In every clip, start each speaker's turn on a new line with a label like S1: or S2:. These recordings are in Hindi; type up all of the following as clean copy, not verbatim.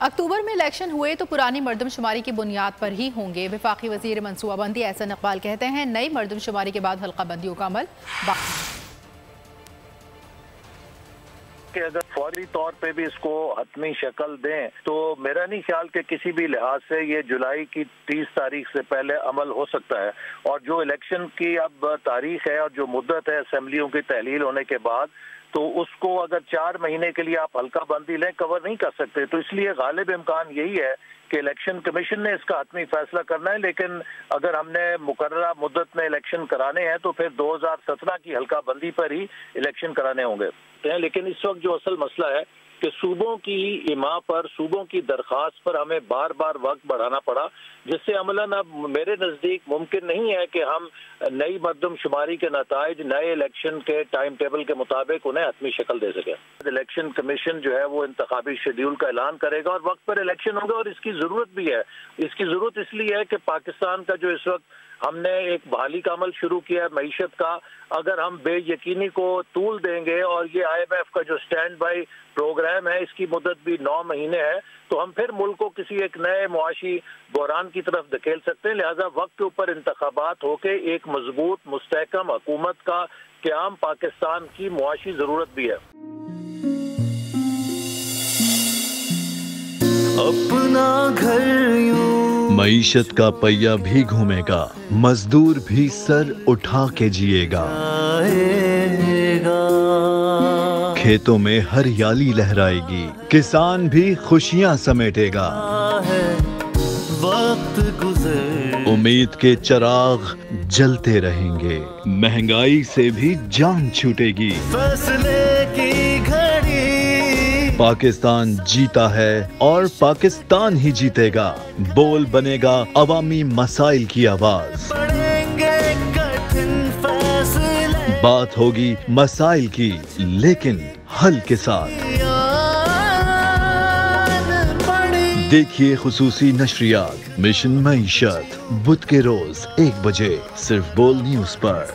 S1: अक्टूबर में इलेक्शन हुए तो पुरानी मर्दमशुमारी की बुनियाद पर ही होंगे। वफाकी वजीर मनसूबाबंदी एहसन इकबाल कहते हैं नई मर्दमशुमारी के बाद हल्का बंदियों का अमल
S2: कि अगर फौरी तौर पे भी इसको हतमी शक्ल दें तो मेरा नहीं ख्याल कि किसी भी लिहाज से ये जुलाई की 30 तारीख से पहले अमल हो सकता है। और जो इलेक्शन की अब तारीख है और जो मुद्दत है असेंबलियों की तहलील होने के बाद, तो उसको अगर 4 महीने के लिए आप हल्का बंदी लें कवर नहीं कर सकते। तो इसलिए गालिब इम्कान यही है कि इलेक्शन कमीशन ने इसका हतमी फैसला करना है। लेकिन अगर हमने मुकर्ररा मुद्दत में इलेक्शन कराने हैं तो फिर 2017 की हल्का बंदी पर ही इलेक्शन कराने होंगे। लेकिन इस वक्त जो असल मसला है कि सूबों की इमा पर, सूबों की दरख्वास्त पर हमें बार बार वक्त बढ़ाना पड़ा, जिससे अमलन अब मेरे नज़दीक मुमकिन नहीं है कि हम नई मर्दमशुमारी के नताइज नए इलेक्शन के टाइम टेबल के मुताबिक उन्हें हतमी शक्ल दे सके। इलेक्शन कमीशन जो है वो इंतखाबी शेड्यूल का ऐलान करेगा और वक्त पर इलेक्शन होगा। और इसकी ज़रूरत भी है। इसकी ज़रूरत इसलिए है कि पाकिस्तान का जो इस वक्त हमने एक बहाली का अमल शुरू किया है मईशत का, अगर हम बेयकीनी को तूल देंगे और ये IMF का जो स्टैंड बाई प्रोग्राम है इसकी मुद्दत भी 9 महीने है, तो हम फिर मुल्क को किसी एक नए मुआशी बहरान की तरफ धकेल सकते हैं। लिहाजा वक्त के ऊपर इंतखाबात होके एक मजबूत मुस्तहकम हुकूमत का क़याम पाकिस्तान की मुआशी जरूरत भी है।
S3: अपना घर
S4: मईशत का पहिया भी घूमेगा, मजदूर भी सर उठा के जिएगा। खेतों में हरियाली लहराएगी, किसान भी खुशियां समेटेगा।
S3: वक्त गुजर
S4: उम्मीद के चिराग जलते रहेंगे, महंगाई से भी जान छूटेगी।
S3: फैसले की घड़ी
S4: पाकिस्तान जीता है और पाकिस्तान ही जीतेगा। बोल बनेगा अवामी मसाइल की आवाज।
S3: पड़ेंगे कठिन फैसले,
S4: बात होगी मसाइल की लेकिन हल के साथ। देखिए खुसूसी नशरियात मिशन मईशत बुध के रोज 1 बजे सिर्फ बोल न्यूज पर।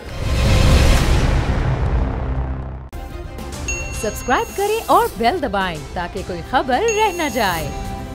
S5: सब्सक्राइब करें और बेल दबाएं ताकि कोई खबर रह न जाए।